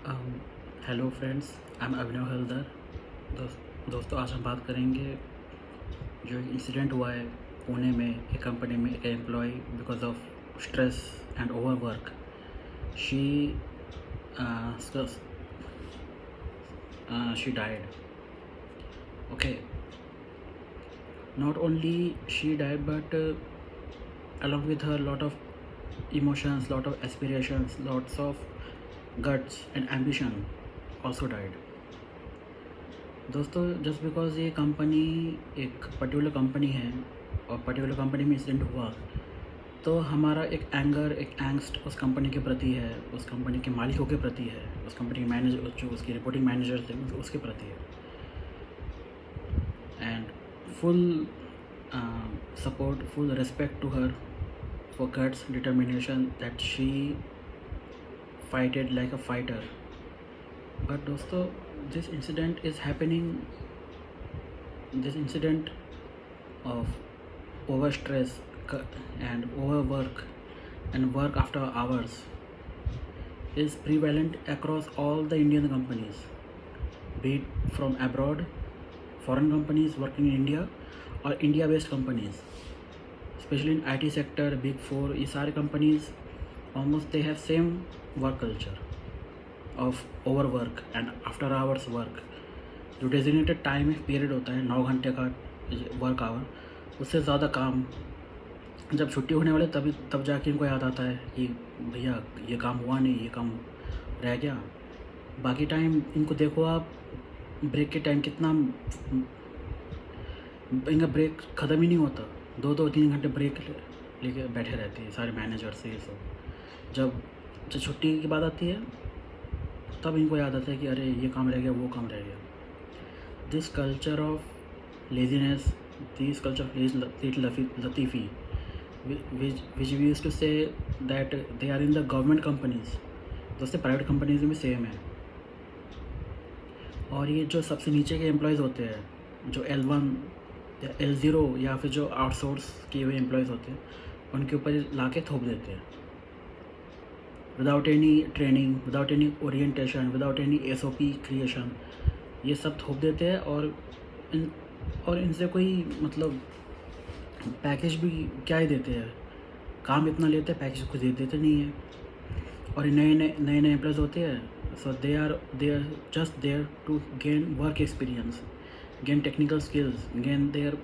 Hello friends, I am अभिनव हलदर। दोस्तों, आज हम बात करेंगे जो एक इंसिडेंट हुआ है पुणे में। एक कंपनी में एक employee because of stress and over work she she died. Okay, not only she died but along with her lot of emotions, lot of aspirations, lots of guts and ambition also died। दोस्तों, just because ये company एक particular company है और particular company में incident हुआ, तो हमारा एक एंगर, एक एंगस्ट उस कंपनी के प्रति है, उस कंपनी के मालिकों के प्रति है, उस कंपनी के मैनेजर, जो उसकी रिपोर्टिंग मैनेजर थे उसके प्रति है। And full support, full respect to her for guts, determination that she fighted like a fighter. But दोस्तों, this incident is happening, this incident of overstress and overwork and work after hours is prevalent across all the Indian companies, be it from abroad, foreign companies working in India, or India based companies, especially in IT sector, big four, ये सारे companies almost they have same work culture of over work and after hours work. जो designated time period होता है 9 घंटे का work hour, उससे ज़्यादा काम जब छुट्टी होने वाले तब जाके इनको याद आता है कि भैया ये काम हुआ नहीं, ये काम रह गया। बाकी टाइम इनको देखो आप, ब्रेक के टाइम कितना इनका ब्रेक ख़त्म ही नहीं होता, 2-3 घंटे ब्रेक लेके बैठे रहते हैं सारे मैनेजर से। ये सब जब छुट्टी की बात आती है तब इनको याद आता है कि अरे ये काम रह गया, वो काम रह गया। This culture of laziness, this culture of लतीफ़ी which we used to say that they are in the government companies. दोस्तों, प्राइवेट कंपनीज में भी सेम है। और ये जो सबसे नीचे के एम्प्लॉयज़ होते हैं, जो L1 या L0 या फिर जो आउटसोर्स किए हुए एम्प्लॉयज़ होते हैं, उनके ऊपर ला के थोप देते हैं without any training, without any orientation, without any SOP creation. ये सब थोप देते हैं और इनसे कोई मतलब पैकेज भी क्या ही देते हैं, काम इतना लेते हैं, पैकेज कुछ दे देते नहीं है। और नए एम्प्लॉयज़ होते हैं, so they are just there to gain work experience, gain technical skills, gain their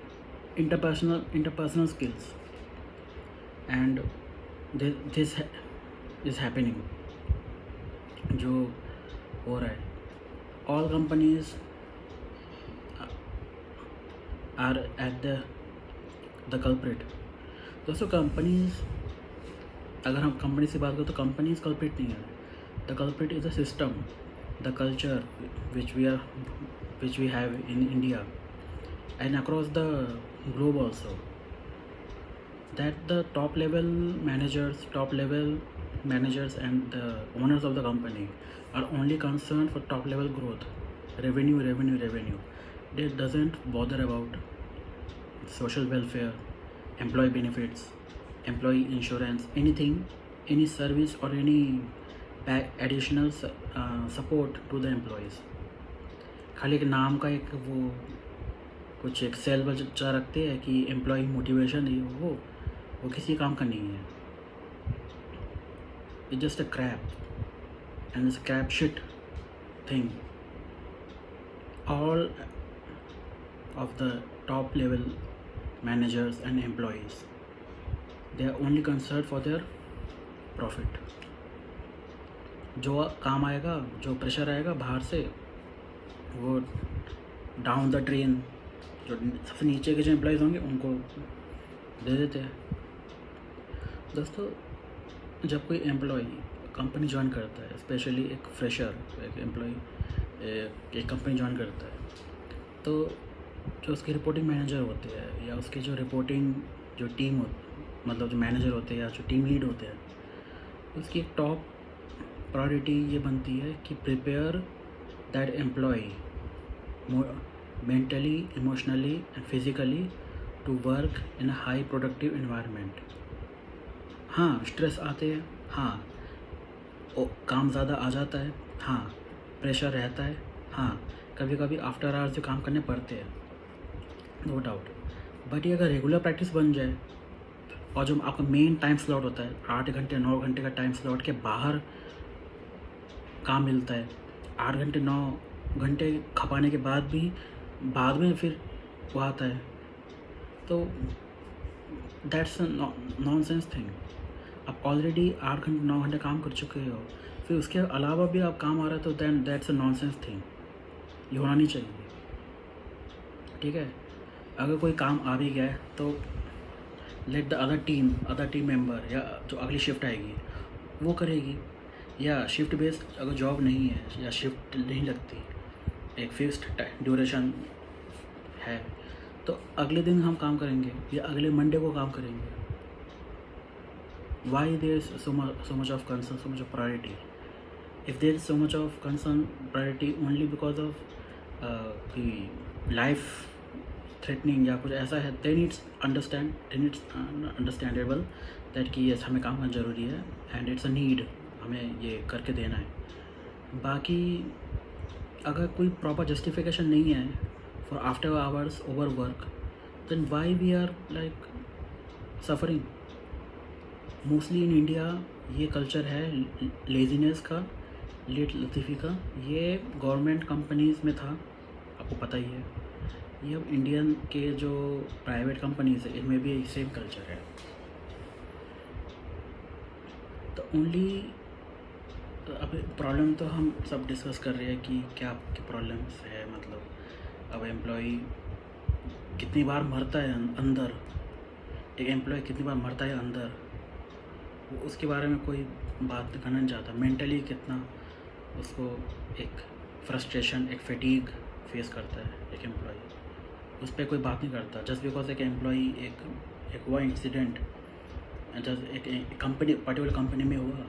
interpersonal skills, and this is happening. जो हो रहा है, all companies are at the culprit. दोस्तों, कंपनीज, अगर हम कंपनी से बात करें तो कंपनीज कल्प्रिट नहीं है। The culprit is a system, the culture which we have in India and across the globe also, that the top level managers and the owners of the company are only concerned for top level growth, revenue. They doesn't bother about social welfare, employee benefits, employee insurance, anything, any service or any additional support to the employees। खाली एक नाम का एक वो कुछ एक cell बचा रखते हैं कि एम्प्लॉय मोटिवेशन है, वो किसी काम का नहीं है। It's just a crap and it's crap shit thing. All of the top level managers and employees, they are only concern for their profit. जो काम आएगा, जो प्रेशर आएगा बाहर से, वो डाउन द ड्रेन जो सबसे नीचे के जो एम्प्लॉयज़ होंगे उनको दे देते हैं। दोस्तों, जब कोई एम्प्लॉय कंपनी ज्वाइन करता है, स्पेशली एक फ्रेशर, एक एम्प्लॉय एक कंपनी ज्वाइन करता है, तो जो उसके रिपोर्टिंग मैनेजर होते हैं या उसके जो रिपोर्टिंग जो टीम मतलब जो मैनेजर होते हैं या जो टीम लीड होते हैं, उसकी एक टॉप प्रायोरिटी ये बनती है कि prepare that employ mentally, emotionally and physically to work in a high productive environment। हाँ, स्ट्रेस आते हैं, हाँ काम ज़्यादा आ जाता है, हाँ, प्रेशर रहता है। हाँ, कभी कभी आफ्टर आवर्स जो काम करने पड़ते हैं, नो डाउट। बट ये अगर रेगुलर प्रैक्टिस बन जाए और जो आपका मेन टाइम स्लॉट होता है 8 घंटे 9 घंटे का टाइम स्लॉट के बाहर काम मिलता है, 8 घंटे 9 घंटे खपाने के बाद भी बाद में फिर वो आता है, तो दैट्स नॉनसेंस थिंग। आप ऑलरेडी 8 घंटे 9 घंटे काम कर चुके हो, फिर उसके अलावा भी आप काम आ रहा है, तो then that's a nonsense thing. ये होना नहीं चाहिए, ठीक है। अगर कोई काम आ भी गया है तो let the other team member या जो अगली शिफ्ट आएगी वो करेगी, या शिफ्ट बेस्ड अगर जॉब नहीं है या शिफ्ट नहीं लगती, एक फिक्स्ड ड्यूरेशन है, तो अगले दिन हम काम करेंगे या अगले मंडे को काम करेंगे। Why there is so much of concern, so much of priority? If there is so much of concern, priority only because of the life threatening या कुछ ऐसा है, then it's understandable that कि yes हमें काम करना ज़रूरी है and it's a need, हमें ये करके देना है। बाकी अगर कोई प्रॉपर जस्टिफिकेशन नहीं है for after hours overwork, then why we are like suffering? Mostly in India ये कल्चर है लेजीनेस का, लेट लतीफ़ी का। ये गवर्नमेंट कंपनीज़ में था, आपको पता ही है। ये अब इंडियन के जो प्राइवेट कंपनीज़ है इनमें भी सेम कल्चर है। तो ओनली अब प्रॉब्लम तो हम सब डिस्कस कर रहे हैं कि क्या प्रॉब्लम्स है, मतलब अब एम्प्लॉई कितनी बार मरता है अंदर, एक एम्प्लॉय कितनी बार मरता है अंदर, उसके बारे में कोई बात करना नहीं चाहता। मेंटली कितना उसको एक फ्रस्ट्रेशन, एक फैटीग फेस करता है एक एम्प्लॉय, उस पर कोई बात नहीं करता। जस्ट बिकॉज एक एम्प्लॉय एक हुआ इंसिडेंट, जस्ट एक कंपनी पर्टिकुलर कंपनी में हुआ,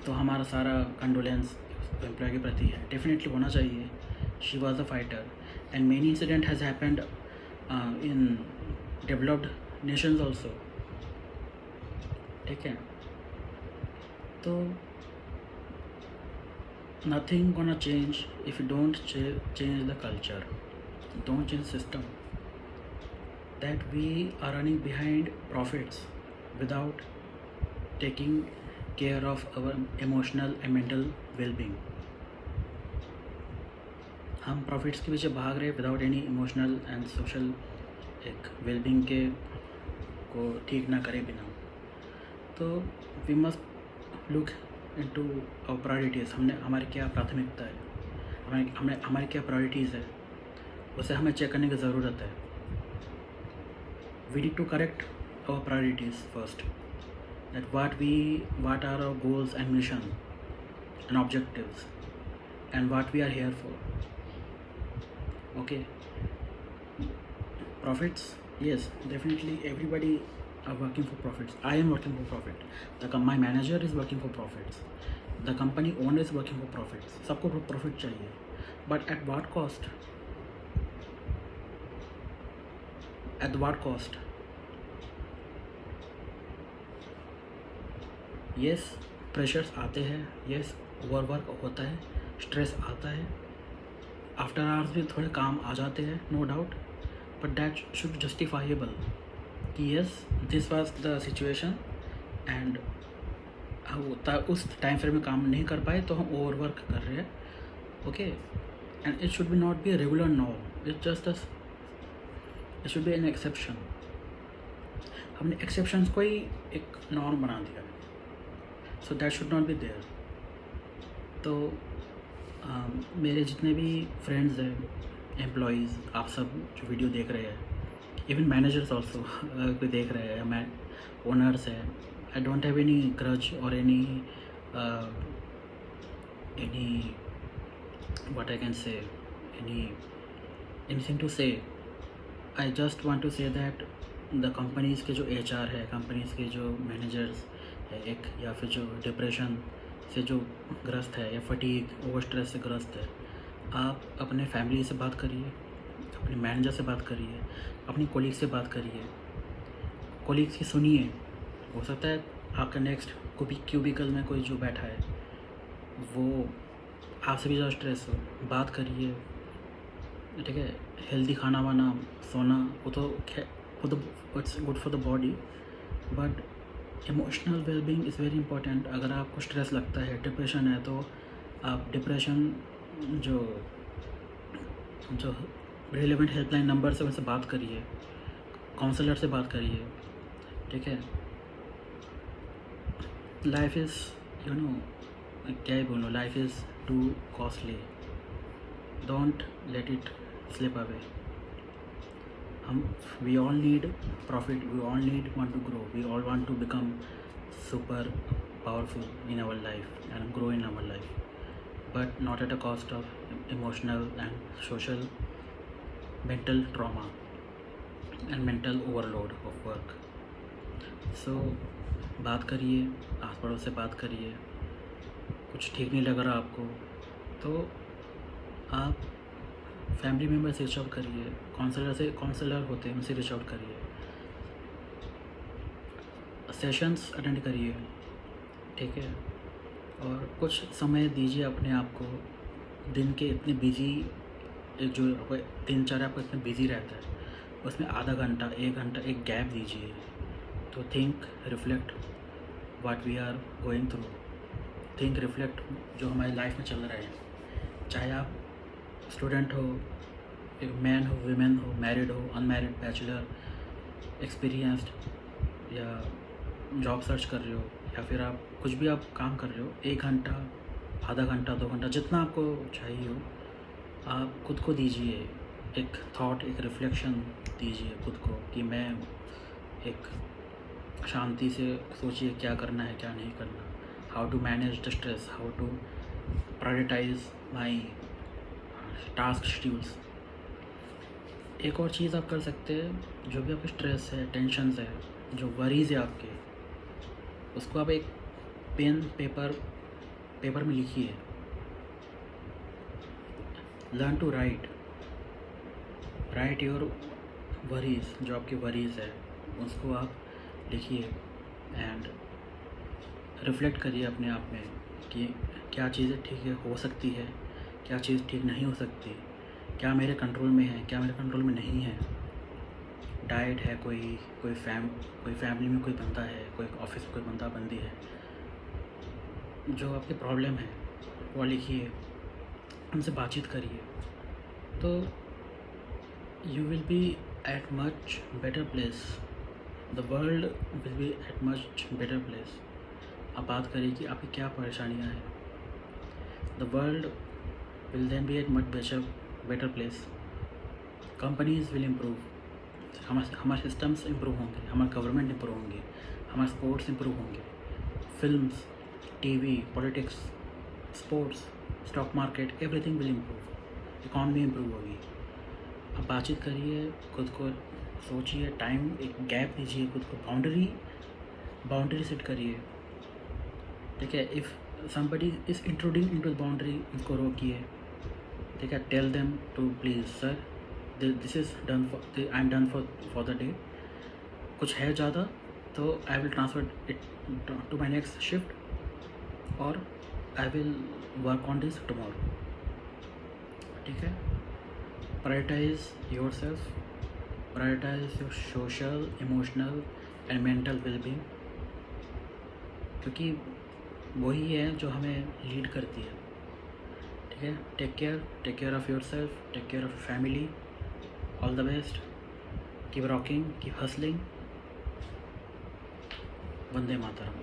तो हमारा सारा कंडोलेंस एम्प्लॉय के प्रति है, डेफिनेटली होना चाहिए। She was a fighter and many incident has happened in developed nations also, ठीक है। तो nothing gonna change if you don't change the culture, don't change system, that we are running behind profits without taking care of our emotional and mental wellbeing. हम profits के पीछे भाग रहे without any emotional and social एक wellbeing के को ठीक ना करे बिना। तो we must look into our priorities, हमारी क्या प्राथमिकता है, हमारी क्या प्रायोरिटीज़ है, उसे हमें चेक करने की ज़रूरत है। We need to correct our priorities first, that what are our goals and mission and objectives and what we are here for. Okay, profits, yes, definitely everybody are working for profits. I am working for profit, my manager is working for profits, the company owner is working for profits, सबको profit चाहिए, but at what cost? At what cost? Yes, pressures आते हैं, yes, overwork होता है, stress आता है, after hours भी थोड़े काम आ जाते हैं, no doubt, but that should justifiable कि yes this was the situation and उस टाइम फ्रेम में काम नहीं कर पाए तो हम ओवरवर्क कर रहे हैं, okay, and it should be not be regular norm, it should be an exception. हमने एक्सेप्शंस को ही एक नॉर्म बना दिया, so that should not be there. तो मेरे जितने भी फ्रेंड्स हैं, एम्प्लॉयज़, आप सब जो वीडियो देख रहे हैं, इवन मैनेजर्स ऑल्सो कोई देख रहे हैं, मैं ओनर्स हैं, I don't have any grudge और any what I can say anything to say. I just want to say that the companies के जो HR है, कंपनीज़ के जो मैनेजर्स है एक, या फिर जो डिप्रेशन से जो ग्रस्त है या फटीग ओवर स्ट्रेस से ग्रस्त है, आप अपने फैमिली से बात करिए, अपने मैनेजर से बात करिए, अपनी कोलीग से बात करिए, कोलीग्स की सुनिए। हो सकता है आपका नेक्स्ट क्यूबिकल में कोई जो बैठा है वो आपसे भी ज़्यादा स्ट्रेस हो, बात करिए, ठीक है। हेल्दी खाना वाना, सोना, वो तो it's good for the body, but emotional wellbeing is very important. अगर आपको स्ट्रेस लगता है, डिप्रेशन है, तो आप डिप्रेशन जो जो रिलेवेंट हेल्पलाइन नंबर से उनसे बात करिए, काउंसलर से बात करिए, ठीक है। लाइफ इज़ क्या ही बोलूँ, life is to costly, don't let it slip away. We all need profit, we all need want to grow, we all want to become super powerful in our life and grow in our life, but not at a cost of emotional and social, mental trauma and mental overload of work. So बात करिए, आस पड़ोस से बात करिए। कुछ ठीक नहीं लग रहा आपको तो आप फैमिली मेम्बर से रीच आउट करिए, काउंसलर होते हैं उनसे रीच आउट करिए, सेशंस अटेंड करिए, ठीक है। और कुछ समय दीजिए अपने आप को। दिन के इतने बिजी, जो आपको दिनचर्या आपको इतने बिजी रहता है, उसमें आधा घंटा 1 घंटा एक गैप दीजिए तो think, reflect what we are going through, think, reflect जो हमारी लाइफ में चल रहा है। चाहे आप स्टूडेंट हो, एक मैन हो, वीमेन हो, मैरिड हो, अनमैरिड, बैचलर, एक्सपीरियंस्ड, या जॉब सर्च कर रहे हो, या फिर आप कुछ भी आप काम कर रहे हो, 1 घंटा, आधा घंटा, 2 घंटा, जितना आपको चाहिए हो, आप खुद को दीजिए एक थॉट, एक रिफ्लेक्शन दीजिए खुद को कि मैं एक शांति से सोचिए क्या करना है, क्या नहीं करना, how to manage the stress, how to prioritise my task schedules. एक और चीज़ आप कर सकते हैं, जो भी आपके स्ट्रेस है, टेंशन्स है, जो वरीज़ है आपके, उसको आप एक पेन पेपर में लिखिए। Learn to write your worries, जो आपके वरीज़ है उसको आप लिखिए एंड रिफ्लेक्ट करिए अपने आप में कि क्या चीज़ें ठीक है, हो सकती है, क्या चीज़ ठीक नहीं हो सकती, क्या मेरे कंट्रोल में है, क्या मेरे कंट्रोल में नहीं है। डाइट है, कोई फैमिली में कोई बंदा है, कोई ऑफिस में कोई बंदा बंदी है, जो आपकी प्रॉब्लम है वो लिखिए, उनसे बातचीत करिए, तो you will be at much better place, the world will be at much better place. आप बात करिए कि आपकी क्या परेशानियाँ हैं, the world will then be at much better place. Companies will improve, हमारे सिस्टम्स इम्प्रूव होंगे, हमारे गवर्नमेंट इम्प्रूव होंगे, हमारे स्पोर्ट्स इम्प्रूव होंगे, films, TV, politics, sports, stock market, everything will improve, economy improve होगी। आप बातचीत करिए, खुद को सोचिए, टाइम एक गैप दीजिए, खुद को बाउंड्री सेट करिए, ठीक है। If somebody is intruding into the boundary, उनको रोकिए, ठीक है। Tell them to please sir, this is done for, I am done for the day. कुछ है ज़्यादा तो I will transfer it to my next shift, और I will work on this tomorrow, ठीक है। Prioritise yourself, prioritise your social, emotional and mental wellbeing, क्योंकि वही है जो हमें लीड करती है, ठीक है। Take care of your self, take care of family, all the best, keep rocking, keep hustling, Vande Mataram.